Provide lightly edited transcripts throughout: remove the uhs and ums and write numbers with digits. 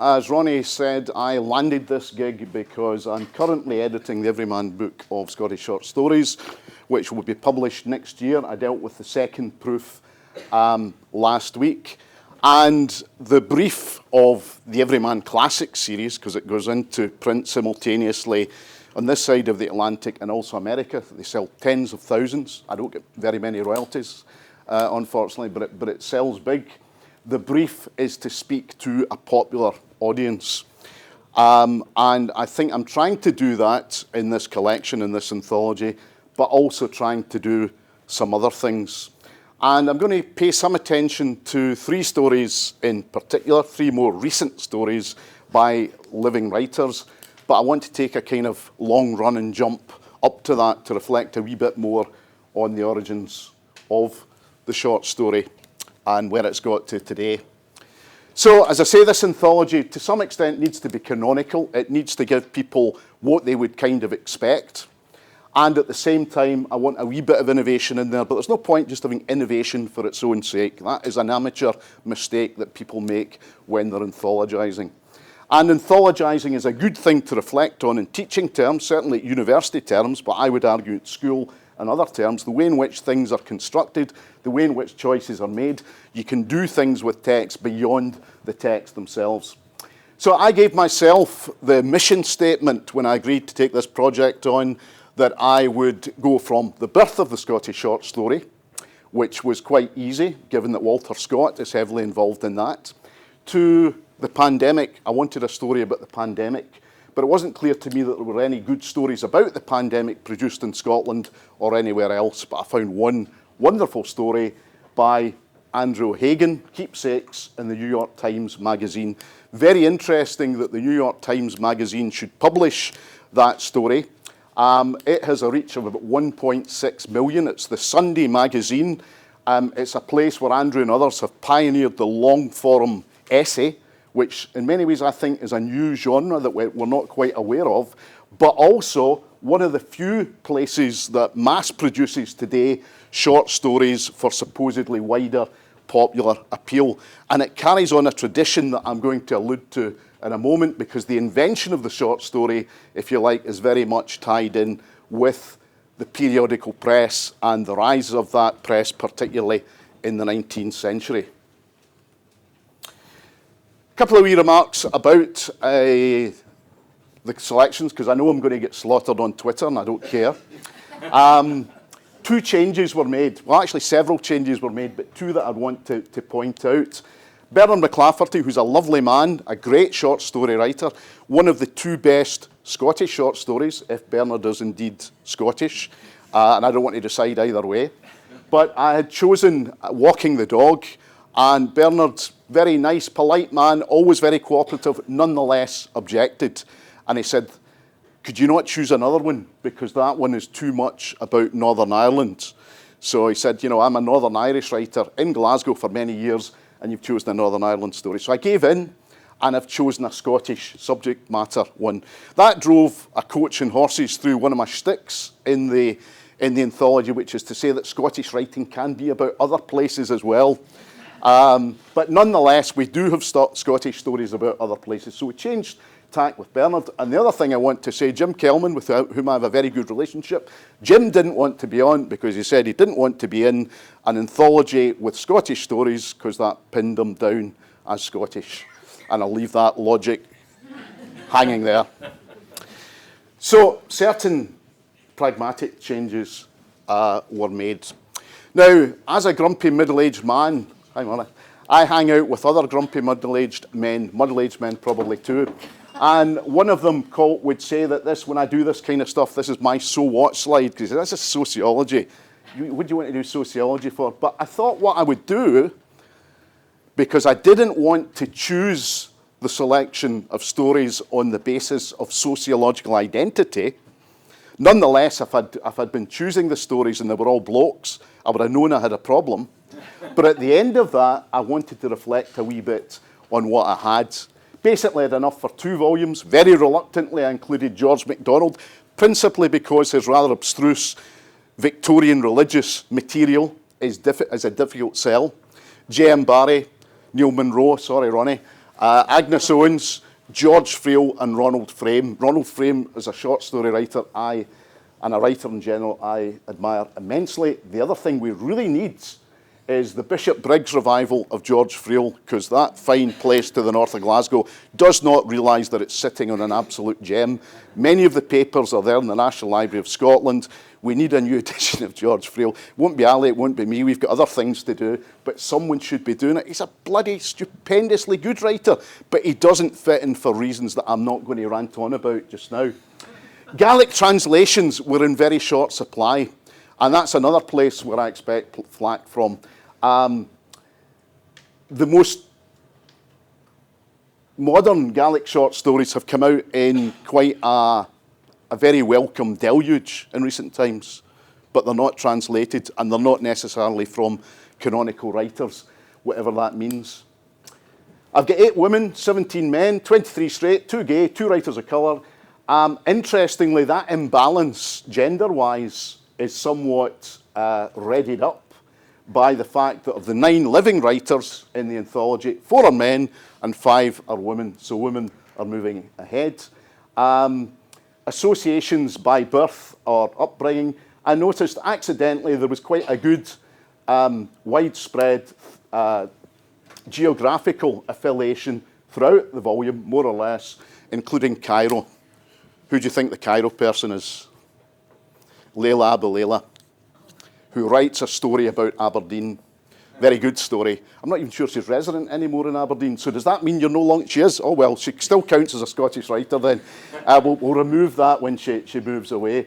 As Ronnie said, I landed this gig because I'm currently editing the Everyman book of Scottish short stories, which will be published next year. I dealt with the second proof last week. And the brief of the Everyman Classic series, because it goes into print simultaneously on this side of the Atlantic and also America. They sell tens of thousands. I don't get very many royalties, unfortunately, but it sells big. The brief is to speak to a popular audience. And I think I'm trying to do that in this collection, in this anthology, but also trying to do some other things. And I'm going to pay some attention to three stories in particular, three more recent stories by living writers. But I want to take a kind of long run and jump up to that to reflect a wee bit more on the origins of the short story and where it's got to today. So, as I say, this anthology, to some extent, needs to be canonical. It needs to give people what they would kind of expect. And at the same time, I want a wee bit of innovation in there, but there's no point just having innovation for its own sake. That is an amateur mistake that people make when they're anthologizing. And anthologizing is a good thing to reflect on in teaching terms, certainly at university terms, but I would argue at school and other terms, the way in which things are constructed, the way in which choices are made. You can do things with text beyond the text themselves. So I gave myself the mission statement when I agreed to take this project on, that I would go from the birth of the Scottish short story, which was quite easy, given that Walter Scott is heavily involved in that, to the pandemic. I wanted a story about the pandemic, but it wasn't clear to me that there were any good stories about the pandemic produced in Scotland or anywhere else, but I found one wonderful story by Andrew Hagan, Keepsakes, in the New York Times Magazine. Very interesting that the New York Times Magazine should publish that story. It has a reach of about 1.6 million. It's the Sunday magazine. It's a place where Andrew and others have pioneered the long-form essay, which in many ways I think is a new genre that we're not quite aware of, but also one of the few places that mass produces today short stories for supposedly wider popular appeal. And it carries on a tradition that I'm going to allude to in a moment, because the invention of the short story, if you like, is very much tied in with the periodical press and the rise of that press, particularly in the 19th century. A couple of wee remarks about the selections, because I know I'm going to get slaughtered on Twitter and I don't care. Two changes were made. Well, actually several changes were made, but two that I'd want to point out. Bernard McLafferty, who's a lovely man, a great short story writer, one of the two best Scottish short stories, if Bernard is indeed Scottish, and I don't want to decide either way. But I had chosen Walking the Dog, and Bernard's very nice, polite man, always very cooperative, nonetheless objected. And he said, could you not choose another one? Because that one is too much about Northern Ireland. So he said, you know, I'm a Northern Irish writer in Glasgow for many years, and you've chosen a Northern Ireland story. So I gave in, and I've chosen a Scottish subject matter one. That drove a coach and horses through one of my shticks in the anthology, which is to say that Scottish writing can be about other places as well. But nonetheless, we do have Scottish stories about other places. So we changed tack with Bernard. And the other thing I want to say, Jim Kelman, with whom I have a very good relationship, Jim didn't want to be on because he said he didn't want to be in an anthology with Scottish stories because that pinned him down as Scottish. And I'll leave that logic hanging there. So certain pragmatic changes were made. Now, as a grumpy middle-aged man, I hang out with other grumpy middle-aged men probably too. And one of them would say that when I do this kind of stuff, this is my so what slide, because this is sociology. What do you want to do sociology for? But I thought what I would do, because I didn't want to choose the selection of stories on the basis of sociological identity. Nonetheless, if I'd been choosing the stories and they were all blokes, I would have known I had a problem. But at the end of that, I wanted to reflect a wee bit on what I had. Basically, I had enough for 2 volumes. Very reluctantly, I included George MacDonald, principally because his rather abstruse Victorian religious material is a difficult sell. J.M. Barrie, Neil Munro, sorry, Ronnie, Agnes Owens, George Friel and Ronald Frame. Ronald Frame is a short story writer and a writer in general I admire immensely. The other thing we really need is the Bishop Briggs revival of George Friel, because that fine place to the north of Glasgow does not realise that it's sitting on an absolute gem. Many of the papers are there in the National Library of Scotland. We need a new edition of George Friel. It won't be Ali, it won't be me, we've got other things to do, but someone should be doing it. He's a bloody stupendously good writer, but he doesn't fit in for reasons that I'm not going to rant on about just now. Gaelic translations were in very short supply, and that's another place where I expect flack from. The most modern Gaelic short stories have come out in quite a very welcome deluge in recent times, but they're not translated and they're not necessarily from canonical writers, whatever that means. I've got 8 women, 17 men, 23 straight, 2 gay, 2 writers of colour. Interestingly, that imbalance, gender-wise, is somewhat readied up by the fact that of the 9 living writers in the anthology, 4 are men and 5 are women, so women are moving ahead. Associations by birth or upbringing. I noticed accidentally there was quite a good widespread geographical affiliation throughout the volume, more or less, including Cairo. Who do you think the Cairo person is? Leila Abu Leila, who writes a story about Aberdeen. Very good story. I'm not even sure she's resident anymore in Aberdeen, so does that mean you're no longer... She is? Oh, well, she still counts as a Scottish writer then. We'll remove that when she moves away.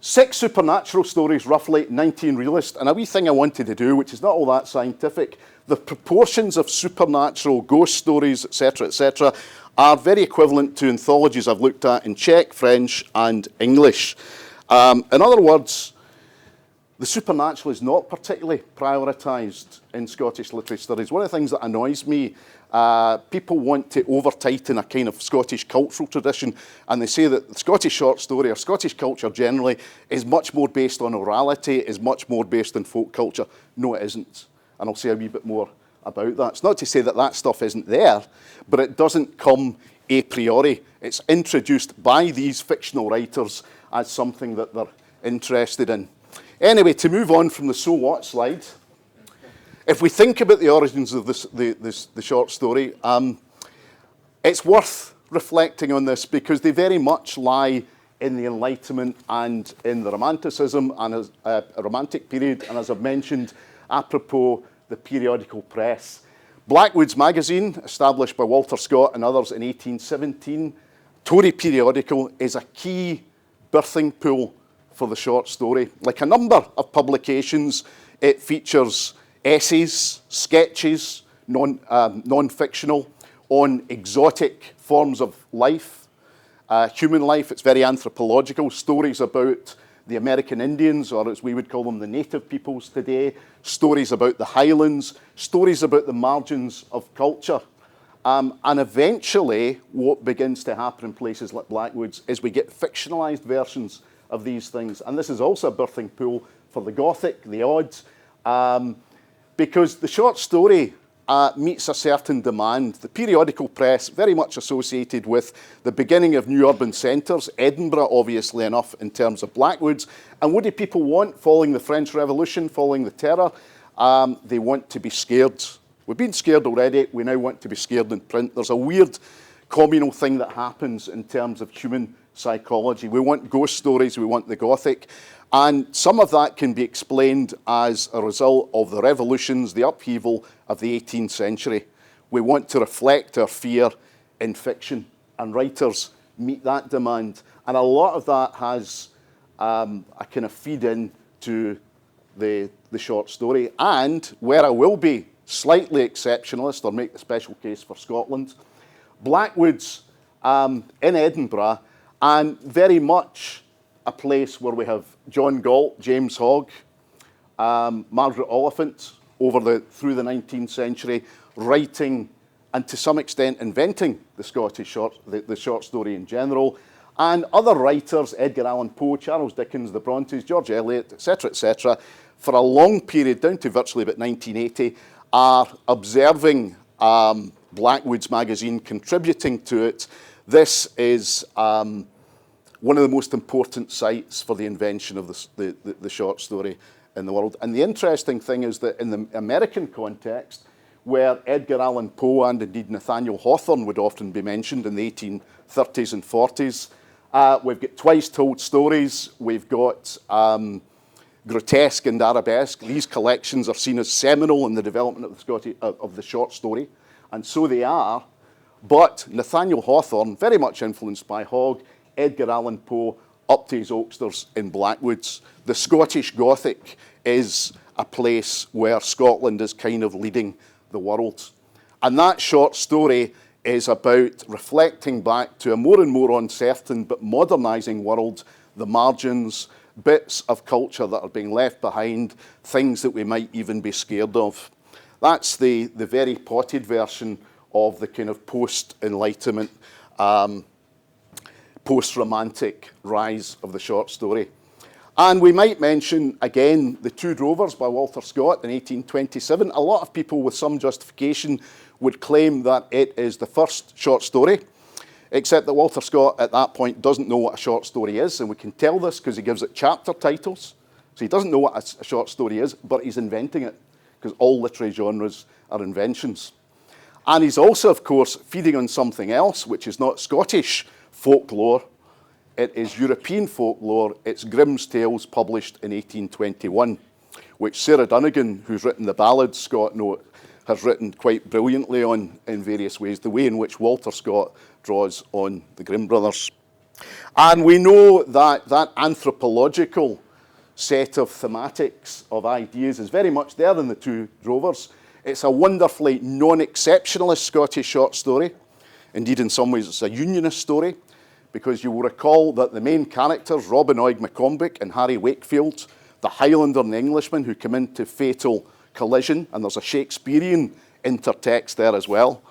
6 supernatural stories, roughly 19 realist, and a wee thing I wanted to do, which is not all that scientific, the proportions of supernatural ghost stories, etc., are very equivalent to anthologies I've looked at in Czech, French, and English. In other words, the supernatural is not particularly prioritised in Scottish literary studies. One of the things that annoys me, people want to over-tighten a kind of Scottish cultural tradition, and they say that the Scottish short story, or Scottish culture generally, is much more based on orality, is much more based on folk culture. No, it isn't. And I'll say a wee bit more about that. It's not to say that that stuff isn't there, but it doesn't come a priori. It's introduced by these fictional writers as something that they're interested in. Anyway, to move on from the so what slide, if we think about the origins of the short story, it's worth reflecting on this because they very much lie in the Enlightenment and in the Romanticism and as a Romantic period, and as I've mentioned, apropos the periodical press. Blackwood's magazine, established by Walter Scott and others in 1817, Tory periodical, is a key birthing pool for the short story. Like a number of publications, it features essays, sketches, non-fictional, on exotic forms of life, human life. It's very anthropological, stories about the American Indians, or as we would call them, the native peoples today, stories about the Highlands, stories about the margins of culture. And eventually, what begins to happen in places like Blackwood's is we get fictionalised versions of these things. And this is also a birthing pool for the Gothic, the odd, because the short story meets a certain demand. The periodical press, very much associated with the beginning of new urban centres, Edinburgh, obviously enough, in terms of Blackwood's. And what do people want following the French Revolution, following the Terror? They want to be scared. We've been scared already, we now want to be scared in print. There's a weird communal thing that happens in terms of human psychology. We want ghost stories, we want the Gothic. And some of that can be explained as a result of the revolutions, the upheaval of the 18th century. We want to reflect our fear in fiction, and writers meet that demand. And a lot of that has a kind of feed in to the short story. And where I will be slightly exceptionalist, or make the special case for Scotland, Blackwood's in Edinburgh, and very much a place where we have John Galt, James Hogg, Margaret Oliphant through the 19th century, writing and to some extent inventing the Scottish the short story in general, and other writers, Edgar Allan Poe, Charles Dickens, the Brontes, George Eliot, etc., for a long period, down to virtually about 1980, are observing Blackwood's magazine, contributing to it. This is one of the most important sites for the invention of the short story in the world. And the interesting thing is that in the American context, where Edgar Allan Poe and indeed Nathaniel Hawthorne would often be mentioned in the 1830s and 40s, we've got twice told stories, we've got grotesque and arabesque. These collections are seen as seminal in the development of the short story, and so they are. But Nathaniel Hawthorne, very much influenced by Hogg, Edgar Allan Poe, up to his Oaksters in Blackwoods. The Scottish Gothic is a place where Scotland is kind of leading the world. And that short story is about reflecting back to a more and more uncertain but modernising world, the margins, bits of culture that are being left behind, things that we might even be scared of. That's the very potted version of the kind of post-Enlightenment, post-romantic rise of the short story. And we might mention, again, The Two Drovers by Walter Scott in 1827. A lot of people with some justification would claim that it is the first short story, except that Walter Scott at that point doesn't know what a short story is, and we can tell this because he gives it chapter titles. So he doesn't know what a short story is, but he's inventing it, because all literary genres are inventions. And he's also, of course, feeding on something else, which is not Scottish folklore. It is European folklore. It's Grimm's Tales, published in 1821, which Sarah Dunnigan, who's written the ballads Scott note, has written quite brilliantly on in various ways, the way in which Walter Scott draws on the Grimm brothers. And we know that that anthropological set of thematics, of ideas, is very much there in The Two Drovers. It's a wonderfully non-exceptionalist Scottish short story. Indeed, in some ways, it's a unionist story, because you will recall that the main characters, Robin Oig McCormick and Harry Wakefield, the Highlander and the Englishman who come into fatal collision, and there's a Shakespearean intertext there as well,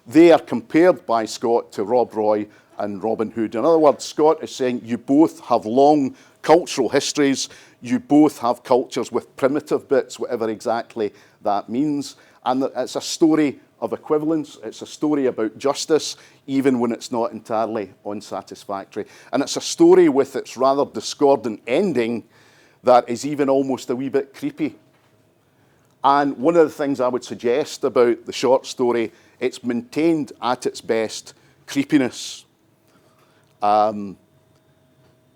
they are compared by Scott to Rob Roy and Robin Hood. In other words, Scott is saying you both have long cultural histories, you both have cultures with primitive bits, whatever exactly that means, and it's a story of equivalence. It's a story about justice, even when it's not entirely unsatisfactory. And it's a story with its rather discordant ending that is even almost a wee bit creepy. And one of the things I would suggest about the short story, it's maintained at its best creepiness,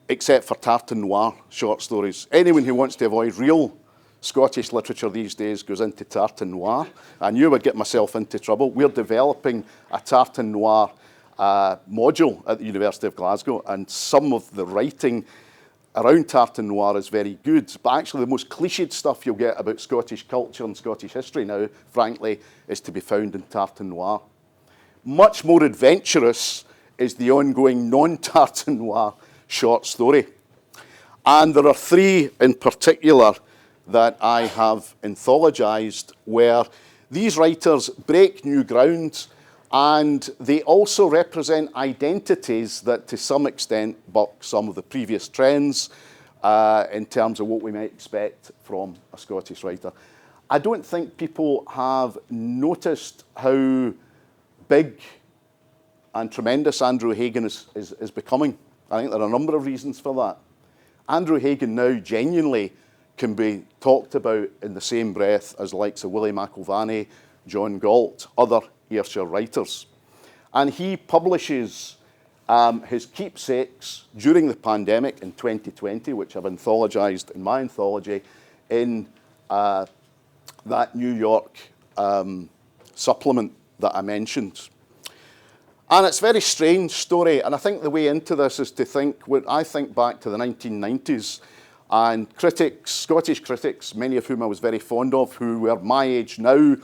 except for tartan noir short stories. Anyone who wants to avoid real Scottish literature these days goes into tartan noir. I knew I'd get myself into trouble. We're developing a tartan noir module at the University of Glasgow, and some of the writing around tartan noir is very good. But actually, the most cliched stuff you'll get about Scottish culture and Scottish history now, frankly, is to be found in tartan noir. Much more adventurous is the ongoing non-tartan noir short story. And there are three in particular that I have anthologized, where these writers break new ground, and they also represent identities that to some extent buck some of the previous trends in terms of what we might expect from a Scottish writer. I don't think people have noticed how big and tremendous Andrew Hagen is becoming. I think there are a number of reasons for that. Andrew Hagen now genuinely can be talked about in the same breath as the likes of Willie McIlvanney, John Galt, other Ayrshire writers. And he publishes his keepsakes during the pandemic in 2020, which I've anthologized in my anthology, in that New York supplement that I mentioned. And it's a very strange story, and I think the way into this is to think, I think back to the 1990s, and critics, Scottish critics, many of whom I was very fond of, who were my age now,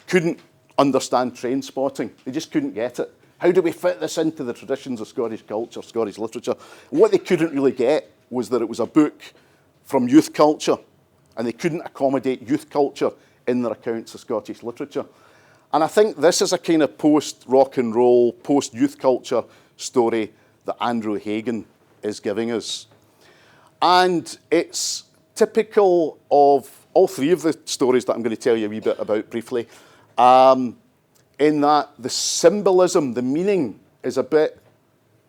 couldn't understand train spotting. They just couldn't get it. How do we fit this into the traditions of Scottish culture, Scottish literature? What they couldn't really get was that it was a book from youth culture, and they couldn't accommodate youth culture in their accounts of Scottish literature. And I think this is a kind of post-rock and roll, post-youth culture story that Andrew Hagen is giving us. And it's typical of all three of the stories that I'm going to tell you a wee bit about briefly, in that the symbolism, the meaning is a bit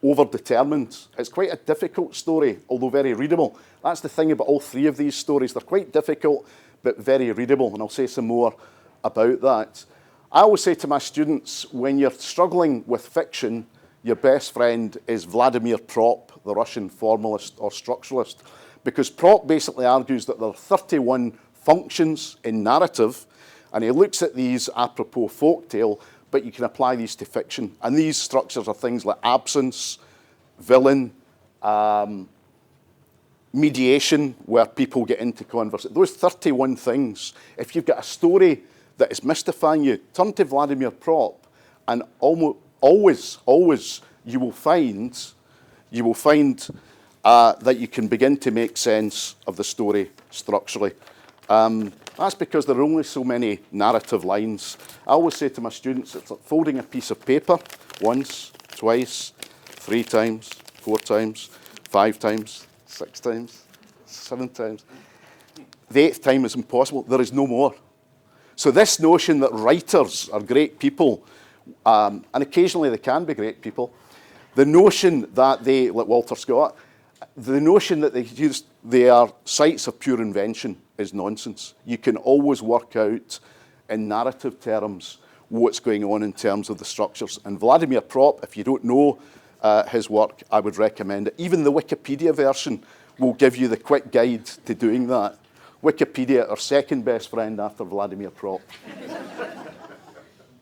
over-determined. It's quite a difficult story, although very readable. That's the thing about all three of these stories. They're quite difficult, but very readable, and I'll say some more about that. I always say to my students, when you're struggling with fiction, your best friend is Vladimir Prop, the Russian formalist or structuralist, because Prop basically argues that there are 31 functions in narrative, and he looks at these apropos folktale, but you can apply these to fiction. And these structures are things like absence, villain, mediation, where people get into conversation. Those 31 things, if you've got a story that is mystifying you, turn to Vladimir Prop, and always you will find that you can begin to make sense of the story structurally. That's because there are only so many narrative lines. I always say to my students, it's like folding a piece of paper once, twice, 3 times, 4 times, 5 times, 6 times, 7 times. The 8th time is impossible. There is no more. So this notion that writers are great people, and occasionally they can be great people, the notion that they, like Walter Scott, the notion that they are sites of pure invention is nonsense. You can always work out in narrative terms what's going on in terms of the structures. And Vladimir Prop, if you don't know his work, I would recommend it. Even the Wikipedia version will give you the quick guide to doing that. Wikipedia, our second best friend after Vladimir Prop.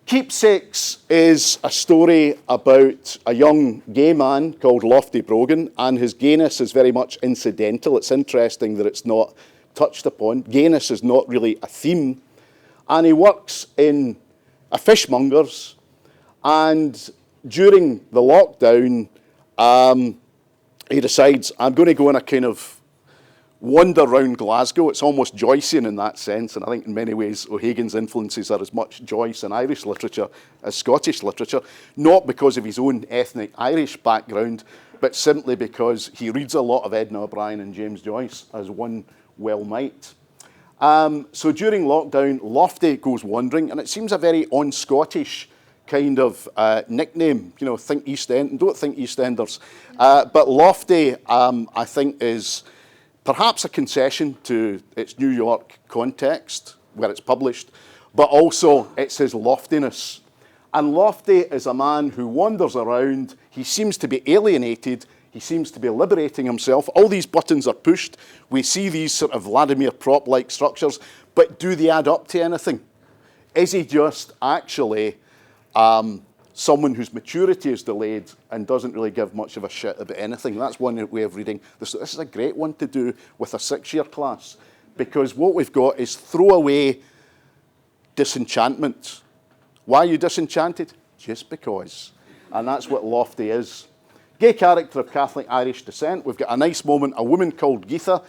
Keepsakes is a story about a young gay man called Lofty Brogan, and his gayness is very much incidental. It's interesting that it's not touched upon. Gayness is not really a theme. And he works in a fishmonger's, and during the lockdown, he decides, I'm going to go on a kind of wander around Glasgow. It's almost Joycean in that sense, and I think in many ways O'Hagan's influences are as much Joyce in Irish literature as Scottish literature, not because of his own ethnic Irish background, but simply because he reads a lot of Edna O'Brien and James Joyce, as one well might. So during lockdown, Lofty goes wandering, and it seems a very un-Scottish kind of nickname, you know, think East End, don't think EastEnders. But Lofty, I think, is perhaps a concession to its New York context, where it's published, but also it's his loftiness. And Lofty is a man who wanders around. He seems to be alienated. He seems to be liberating himself. All these buttons are pushed. We see these sort of Vladimir Prop-like structures, but do they add up to anything? Is he just actually someone whose maturity is delayed and doesn't really give much of a shit about anything? That's one way of reading. This is a great one to do with a 6-year class, because what we've got is throwaway disenchantment. Why are you disenchanted? Just because. And that's what Lofty is. Gay character of Catholic Irish descent. We've got a nice moment. A woman called Geetha,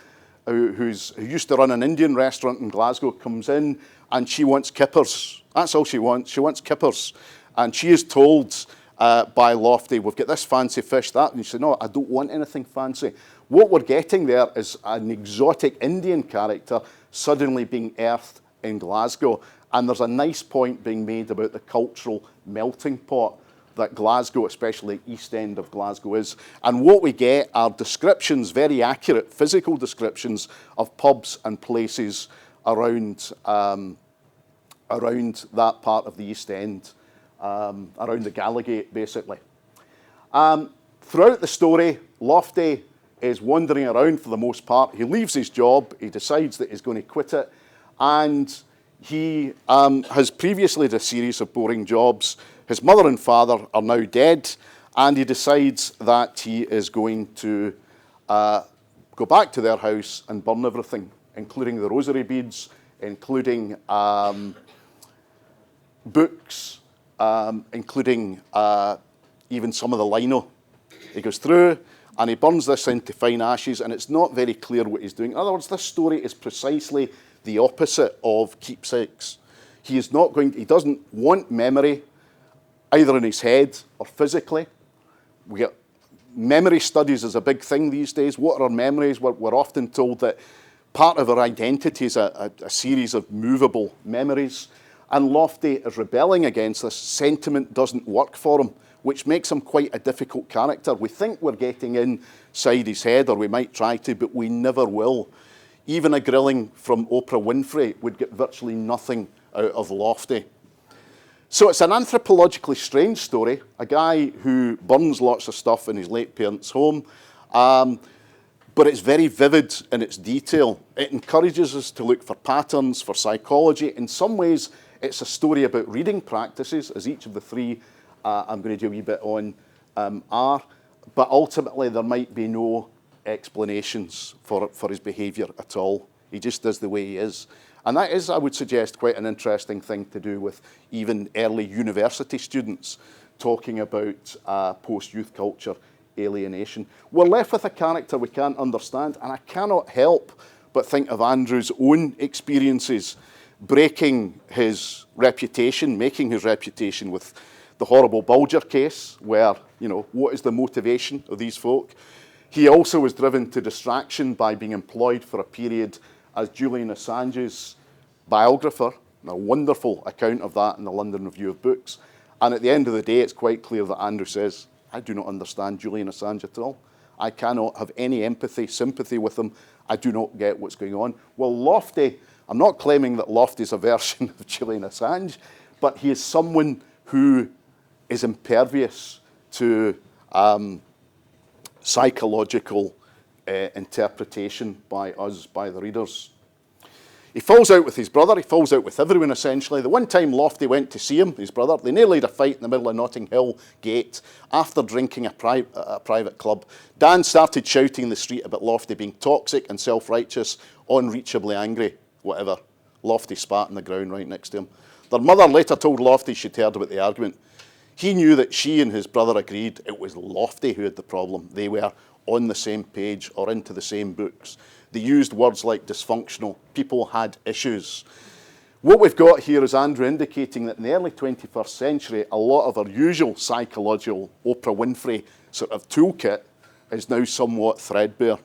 who used to run an Indian restaurant in Glasgow, comes in and she wants kippers. That's all she wants. She wants kippers. And she is told by Lofty, we've got this fancy fish, that. And she said, no, I don't want anything fancy. What we're getting there is an exotic Indian character suddenly being earthed in Glasgow. And there's a nice point being made about the cultural melting pot that Glasgow, especially East End of Glasgow, is. And what we get are descriptions, very accurate physical descriptions of pubs and places around, around that part of the East End. Around the Gallowgate, basically. Throughout the story, Lofty is wandering around for the most part. He leaves his job, he decides that he's going to quit it, and he has previously had a series of boring jobs. His mother and father are now dead, and he decides that he is going to go back to their house and burn everything, including the rosary beads, including books, including even some of the lino. He goes through and he burns this into fine ashes, and it's not very clear what he's doing. In other words, this story is precisely the opposite of Keepsakes. He doesn't want memory, either in his head or physically. We get memory studies is a big thing these days. What are our memories? We're often told that Part of her identity is a series of movable memories, and Lofty is rebelling against this. Sentiment doesn't work for him, which makes him quite a difficult character. We think we're getting inside his head, or we might try to, but we never will. Even a grilling from Oprah Winfrey would get virtually nothing out of Lofty. So it's an anthropologically strange story, a guy who burns lots of stuff in his late parents' home, but it's very vivid in its detail. It encourages us to look for patterns, for psychology. In some ways, it's a story about reading practices, as each of the three I'm going to do a wee bit on are, but ultimately there might be no explanations for his behaviour at all. He just is the way he is. And that is, I would suggest, quite an interesting thing to do with even early university students talking about post-youth culture alienation. We're left with a character we can't understand, and I cannot help but think of Andrew's own experiences breaking his reputation, making his reputation with the horrible Bulger case, where, you know, what is the motivation of these folk? He also was driven to distraction by being employed for a period as Julian Assange's biographer, a wonderful account of that in the London Review of Books. And at the end of the day, it's quite clear that Andrew says, I do not understand Julian Assange at all. I cannot have any empathy, sympathy with him. I do not get what's going on. Well, Lofty, I'm not claiming that Lofty is a version of Julian Assange, but he is someone who is impervious to psychological interpretation by us, by the readers. He falls out with his brother, he falls out with everyone essentially. The one time Lofty went to see him, his brother, they nearly had a fight in the middle of Notting Hill Gate after drinking at a private club. Dan started shouting in the street about Lofty being toxic and self-righteous, unreachably angry, whatever. Lofty spat on the ground right next to him. Their mother later told Lofty she'd heard about the argument. He knew that she and his brother agreed it was Lofty who had the problem. They were on the same page or into the same books. They used words like dysfunctional. People had issues. What we've got here is Andrew indicating that in the early 21st century, a lot of our usual psychological Oprah Winfrey sort of toolkit is now somewhat threadbare.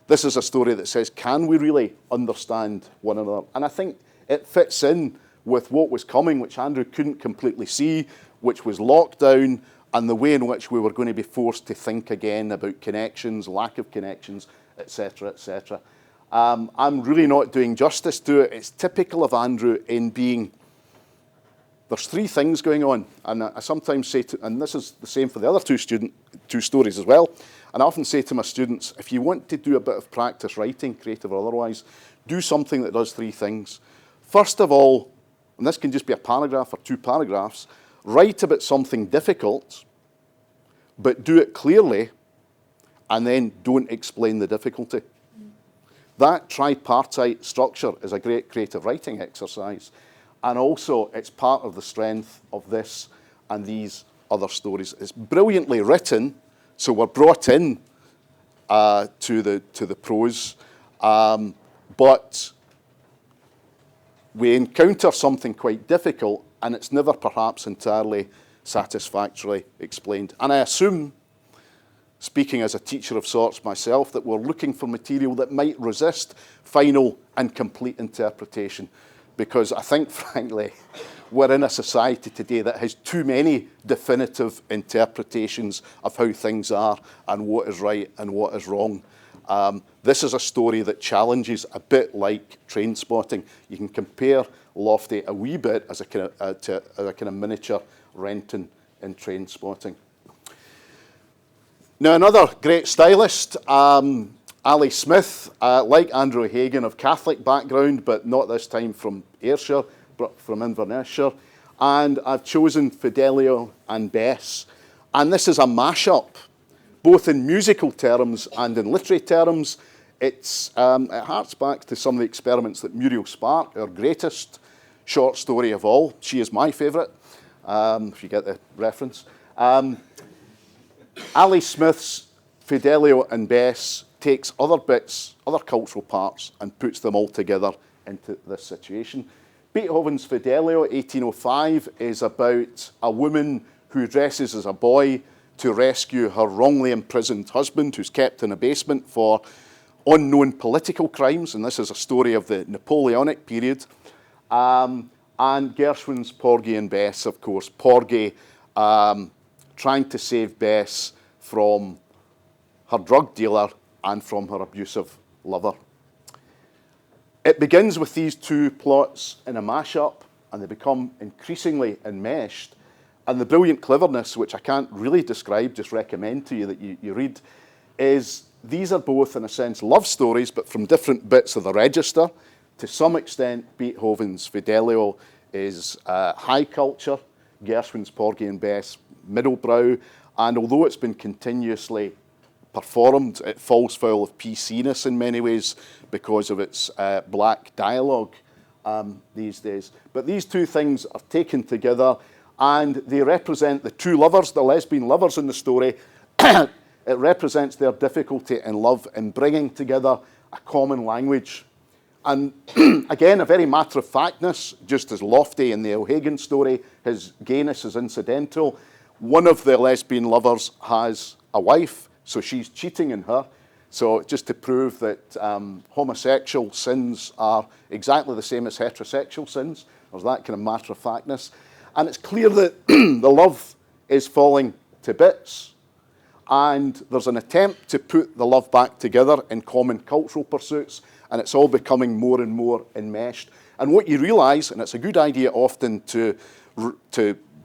This is a story that says, can we really understand one another? And I think it fits in with what was coming, which Andrew couldn't completely see, which was lockdown, and the way in which we were going to be forced to think again about connections, lack of connections, etc., etc. I'm really not doing justice to it. It's typical of Andrew in being, there's three things going on, and I sometimes say to, and this is the same for the other two stories as well, and I often say to my students, if you want to do a bit of practice writing, creative or otherwise, do something that does three things. First of all, and this can just be a paragraph or two paragraphs, write about something difficult, but do it clearly, and then don't explain the difficulty. That tripartite structure is a great creative writing exercise, and also it's part of the strength of this and these other stories. It's brilliantly written, so we're brought in to the prose, but we encounter something quite difficult, and it's never perhaps entirely satisfactorily explained. And I assume, speaking as a teacher of sorts myself, that we're looking for material that might resist final and complete interpretation, because I think, frankly, we're in a society today that has too many definitive interpretations of how things are and what is right and what is wrong. This is a story that challenges a bit like Trainspotting. You can compare Lofty a wee bit as a kind of miniature Renton in Trainspotting. Now, another great stylist, Ali Smith, like Andrew Hagan, of Catholic background, but not this time from Ayrshire, but from Inverness-shire. And I've chosen Fidelio and Bess. And this is a mashup, both in musical terms and in literary terms. It harks back to some of the experiments that Muriel Spark, our greatest short story of all, she is my favourite, if you get the reference. Ali Smith's Fidelio and Bess takes other bits, other cultural parts, and puts them all together into this situation. Beethoven's Fidelio, 1805, is about a woman who dresses as a boy to rescue her wrongly imprisoned husband, who's kept in a basement for unknown political crimes, and this is a story of the Napoleonic period. And Gershwin's Porgy and Bess, of course. Porgy trying to save Bess from her drug dealer and from her abusive lover. It begins with these two plots in a mashup, and they become increasingly enmeshed. And the brilliant cleverness, which I can't really describe, just recommend to you that you read, is these are both, in a sense, love stories, but from different bits of the register. To some extent, Beethoven's Fidelio is high culture, Gershwin's Porgy and Bess middlebrow, and although it's been continuously performed, it falls foul of PC-ness in many ways because of its black dialogue these days. But these two things are taken together, and they represent the two lovers, the lesbian lovers in the story. It represents their difficulty in love in bringing together a common language. And again, a very matter-of-factness, just as lofty in the O'Hagan story, his gayness is incidental. One of the lesbian lovers has a wife, so she's cheating on her. So just to prove that homosexual sins are exactly the same as heterosexual sins, there's that kind of matter-of-factness. And it's clear that the love is falling to bits. And there's an attempt to put the love back together in common cultural pursuits, and it's all becoming more and more enmeshed. And what you realise, and it's a good idea often to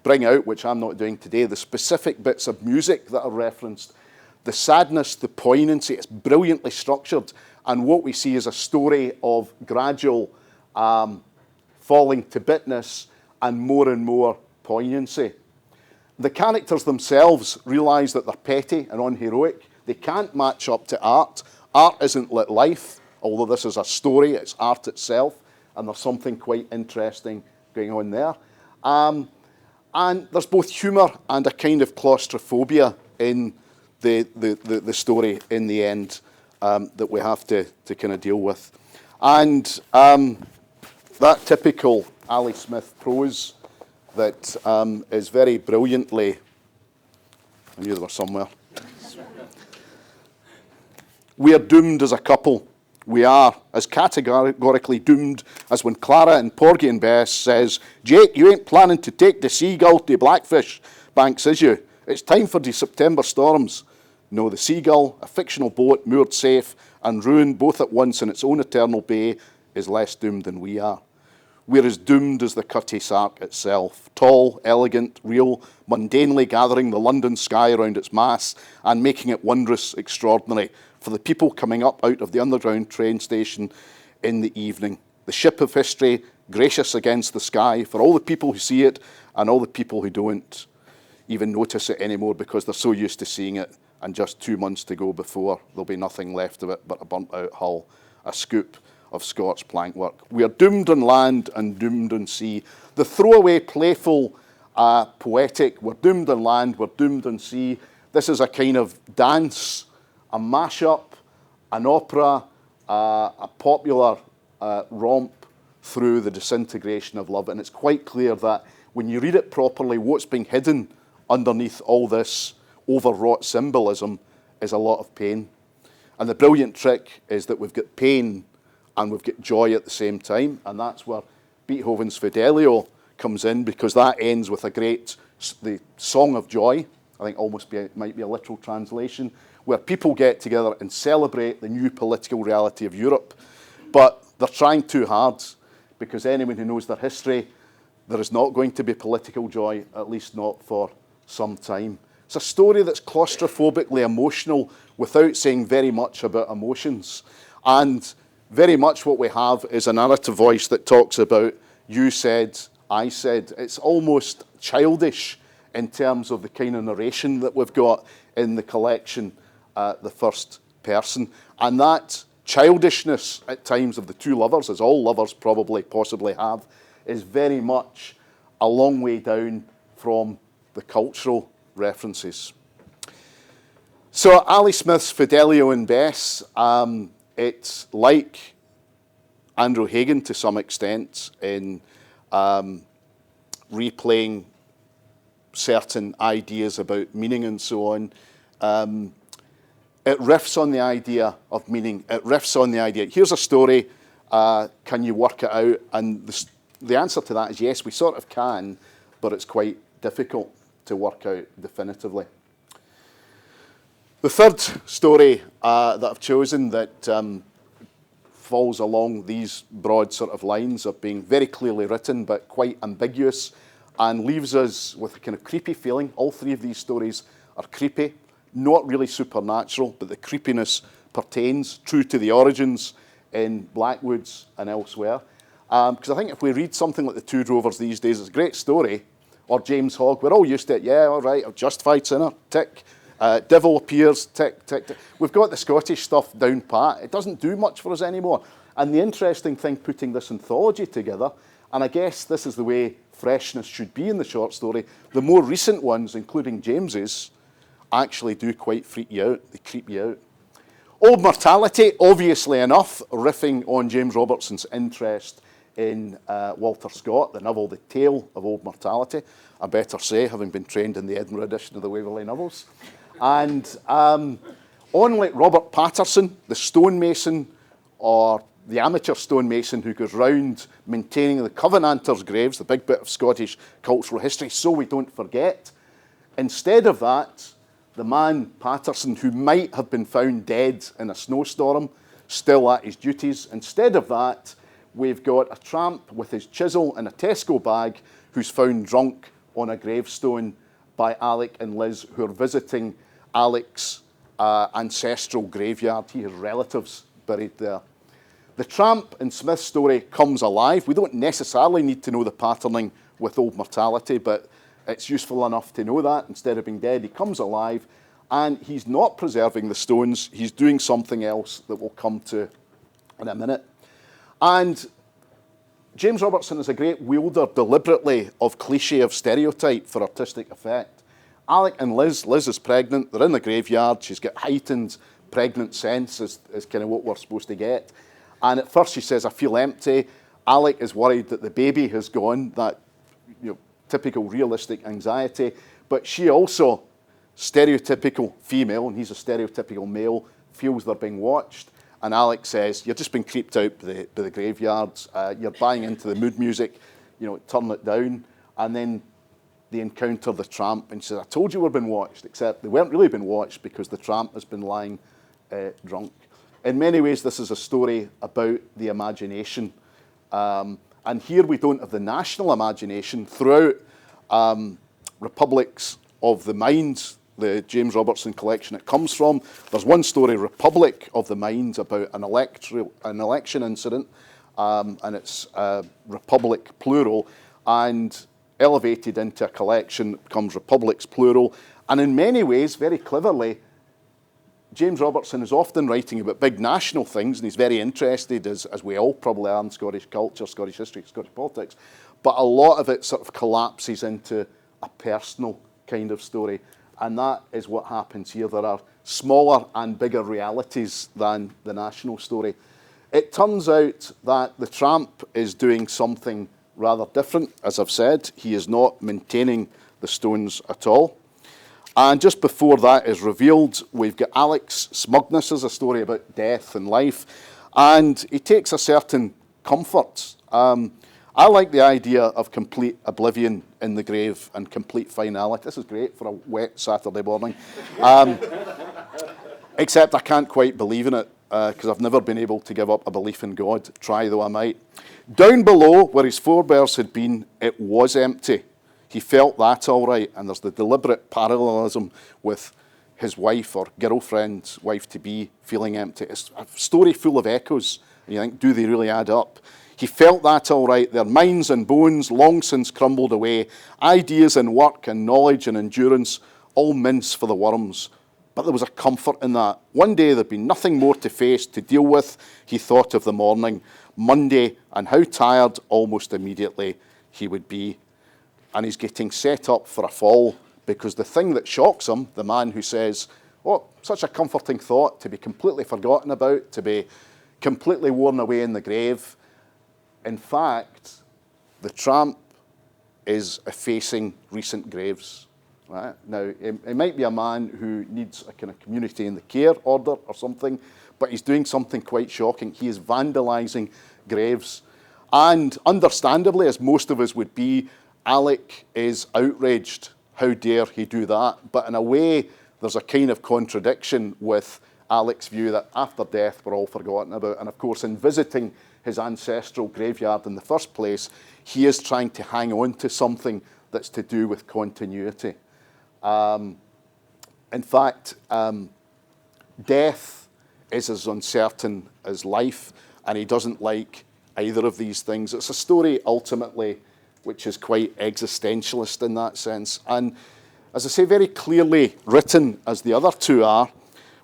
bring out, which I'm not doing today, the specific bits of music that are referenced, the sadness, the poignancy, it's brilliantly structured. And what we see is a story of gradual falling to bitness and more poignancy. The characters themselves realise that they're petty and unheroic. They can't match up to art. Art isn't lit life, although this is a story, it's art itself, and there's something quite interesting going on there. And there's both humour and a kind of claustrophobia in the story in the end that we have to kind of deal with. And that typical Ali Smith prose that is very brilliantly, I knew they were somewhere. We are doomed as a couple. We are as categorically doomed as when Clara in Porgy and Bess says, "Jake, you ain't planning to take the Seagull to Blackfish Banks, is you? It's time for the September storms." No, the Seagull, a fictional boat moored safe and ruined both at once in its own eternal bay, is less doomed than we are. We're as doomed as the Cutty Sark itself, tall, elegant, real, mundanely gathering the London sky around its mass and making it wondrous, extraordinary for the people coming up out of the underground train station in the evening. The ship of history, gracious against the sky for all the people who see it and all the people who don't even notice it anymore because they're so used to seeing it, and just 2 months to go before there'll be nothing left of it but a burnt-out hull, a scoop of Scots plank work. We are doomed on land and doomed on sea. The throwaway, playful, poetic, we're doomed on land, we're doomed on sea. This is a kind of dance, a mashup, an opera, a popular romp through the disintegration of love. And it's quite clear that when you read it properly, what's being hidden underneath all this overwrought symbolism is a lot of pain. And the brilliant trick is that we've got pain and we've got joy at the same time, and that's where Beethoven's Fidelio comes in, because that ends with the Song of Joy, I think might be a literal translation, where people get together and celebrate the new political reality of Europe. But they're trying too hard, because anyone who knows their history, there is not going to be political joy, at least not for some time. It's a story that's claustrophobically emotional without saying very much about emotions. And very much what we have is a narrative voice that talks about you said, I said. It's almost childish in terms of the kind of narration that we've got in the collection, the first person. And that childishness at times of the two lovers, as all lovers probably possibly have, is very much a long way down from the cultural references. So Ali Smith's Fidelio and Bess, it's like Andrew Hagen to some extent in replaying certain ideas about meaning and so on. it riffs on the idea of meaning. It riffs on the idea, here's a story, can you work it out? And the answer to that is yes, we sort of can, but it's quite difficult to work out definitively. The third story that I've chosen that falls along these broad sort of lines of being very clearly written but quite ambiguous and leaves us with a kind of creepy feeling. All three of these stories are creepy, not really supernatural, but the creepiness pertains true to the origins in Blackwoods and elsewhere. Because I think if we read something like The Two Drovers these days, it's a great story, or James Hogg, we're all used to it. Yeah, all right, a justified sinner, tick. Devil appears, tick, tick, tick. We've got the Scottish stuff down pat. It doesn't do much for us anymore. And the interesting thing putting this anthology together, and I guess this is the way freshness should be in the short story, the more recent ones, including James's, actually do quite freak you out. They creep you out. Old Mortality, obviously enough, riffing on James Robertson's interest in Walter Scott, the novel The Tale of Old Mortality, I better say, having been trained in the Edinburgh edition of the Waverley novels. And on like Robert Patterson, the stonemason, or the amateur stonemason who goes round maintaining the Covenanters' graves, the big bit of Scottish cultural history, so we don't forget. Instead of that, the man, Patterson, who might have been found dead in a snowstorm, still at his duties. Instead of that, we've got a tramp with his chisel in a Tesco bag who's found drunk on a gravestone by Alec and Liz, who are visiting Alec's ancestral graveyard. He has relatives buried there. The tramp in Smith's story comes alive. We don't necessarily need to know the patterning with Old Mortality, but it's useful enough to know that. Instead of being dead, he comes alive, and he's not preserving the stones. He's doing something else that we'll come to in a minute. And James Robertson is a great wielder, deliberately, of cliche, of stereotype for artistic effect. Alec and Liz is pregnant, they're in the graveyard, she's got heightened pregnant sense, is kind of what we're supposed to get. And at first she says, I feel empty. Alec is worried that the baby has gone, that typical realistic anxiety. But she also, stereotypical female, and he's a stereotypical male, feels they're being watched. And Alec says, you're just being creeped out by the graveyards, you're buying into the mood music, turn it down. And then they encounter the tramp, and she says, I told you we're being watched, except they weren't really being watched because the tramp has been lying drunk. In many ways, this is a story about the imagination. And here we don't have the national imagination. Throughout Republics of the Mind, the James Robertson collection it comes from, there's one story, Republic of the Mind, about an election incident, and it's Republic plural, and elevated into a collection becomes Republics plural. And in many ways, very cleverly, James Robertson is often writing about big national things, and he's very interested, as we all probably are, in Scottish culture, Scottish history, Scottish politics, but a lot of it sort of collapses into a personal kind of story. And that is what happens here. There are smaller and bigger realities than the national story. It turns out that the tramp is doing something rather different, as I've said. He is not maintaining the stones at all. And just before that is revealed, we've got Alec's smugness as a story about death and life. And he takes a certain comfort. I like the idea of complete oblivion in the grave and complete finality. This is great for a wet Saturday morning. Except I can't quite believe in it because I've never been able to give up a belief in God, try though I might. Down below, where his forebears had been, it was empty. He felt that all right, and there's the deliberate parallelism with his wife or girlfriend, wife-to-be, feeling empty. It's a story full of echoes, and you think, do they really add up? He felt that all right. Their minds and bones long since crumbled away. Ideas and work and knowledge and endurance, all mince for the worms. But there was a comfort in that. One day there'd be nothing more to face, to deal with. He thought of the morning, Monday, and how tired almost immediately he would be. And he's getting set up for a fall because the thing that shocks him, the man who says, oh, such a comforting thought to be completely forgotten about, to be completely worn away in the grave. In fact, the tramp is effacing recent graves. Right? Now, he might be a man who needs a kind of community in the care order or something, but he's doing something quite shocking. He is vandalising graves. And understandably, as most of us would be, Alec is outraged. How dare he do that? But in a way, there's a kind of contradiction with Alec's view that after death, we're all forgotten about. And of course, in visiting his ancestral graveyard in the first place, he is trying to hang on to something that's to do with continuity. In fact, death is as uncertain as life, and he doesn't like either of these things. It's a story, ultimately, which is quite existentialist in that sense. And, as I say, very clearly written, as the other two are,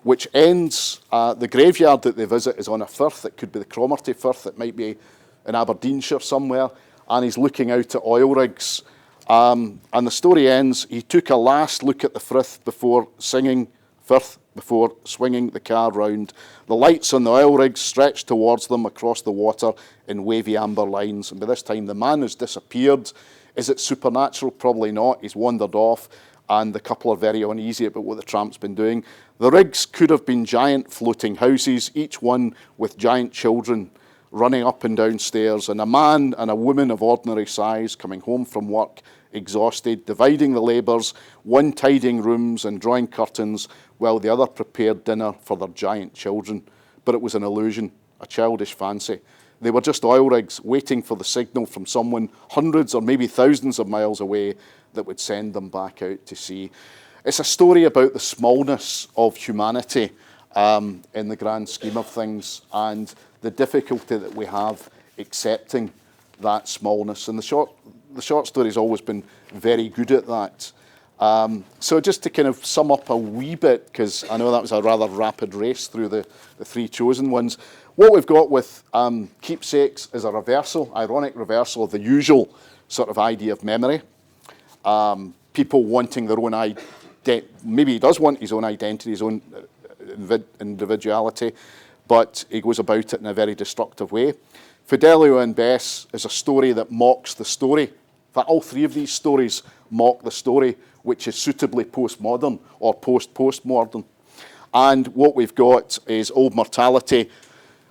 which ends, the graveyard that they visit is on a firth. It could be the Cromarty Firth. It might be in Aberdeenshire somewhere. And he's looking out at oil rigs. And the story ends, he took a last look at the firth before swinging the car round. The lights on the oil rigs stretched towards them across the water in wavy amber lines. And by this time, the man has disappeared. Is it supernatural? Probably not. He's wandered off, and the couple are very uneasy about what the tramp's been doing. The rigs could have been giant floating houses, each one with giant children running up and down stairs, and a man and a woman of ordinary size coming home from work, exhausted, dividing the labours, one tidying rooms and drawing curtains, while the other prepared dinner for their giant children. But it was an illusion, a childish fancy. They were just oil rigs waiting for the signal from someone hundreds or maybe thousands of miles away that would send them back out to sea. It's a story about the smallness of humanity in the grand scheme of things, and the difficulty that we have accepting that smallness. And the short story's always been very good at that. So just to kind of sum up a wee bit, because I know that was a rather rapid race through the three chosen ones, what we've got with Keepsakes is a reversal, ironic reversal of the usual sort of idea of memory. People wanting their own identity. Maybe he does want his own identity, his own individuality, but he goes about it in a very destructive way. Fidelio and Bess is a story that mocks the story. In fact, all three of these stories mock the story, which is suitably postmodern or post-postmodern. And what we've got is Old Mortality,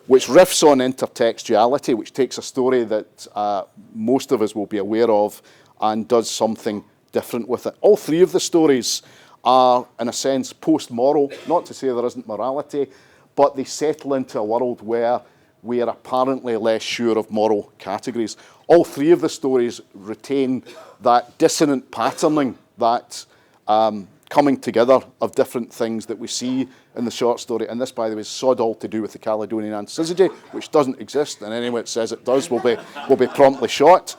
which riffs on intertextuality, which takes a story that most of us will be aware of and does something different with it. All three of the stories are, in a sense, post-moral, not to say there isn't morality, but they settle into a world where we are apparently less sure of moral categories. All three of the stories retain that dissonant patterning, that coming together of different things that we see in the short story. And this, by the way, is sod all to do with the Caledonian Ancizity, which doesn't exist, and anyone that says it does will be promptly shot.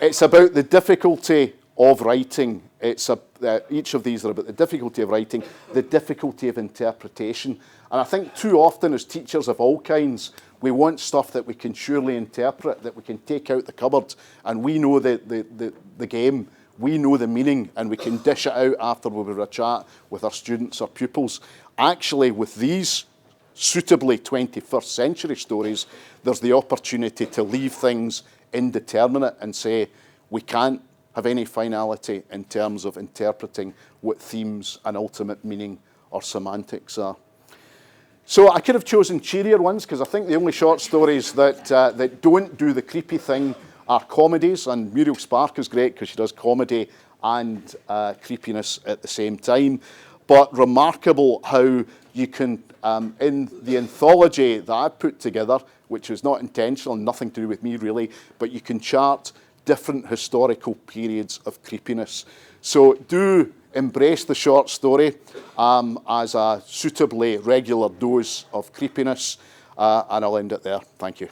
It's about the difficulty of writing. Each of these are about the difficulty of writing, the difficulty of interpretation. And I think too often as teachers of all kinds, we want stuff that we can surely interpret, that we can take out the cupboard, and we know the game, we know the meaning, and we can dish it out after we've had a chat with our students or pupils. Actually, with these suitably 21st century stories, there's the opportunity to leave things indeterminate and say, we can't have any finality in terms of interpreting what themes and ultimate meaning or semantics are. So I could have chosen cheerier ones, because I think the only short stories that don't do the creepy thing are comedies, and Muriel Spark is great because she does comedy and creepiness at the same time. But remarkable how you can, in the anthology that I put together, which was not intentional, nothing to do with me really, but you can chart different historical periods of creepiness. So do embrace the short story as a suitably regular dose of creepiness, and I'll end it there. Thank you.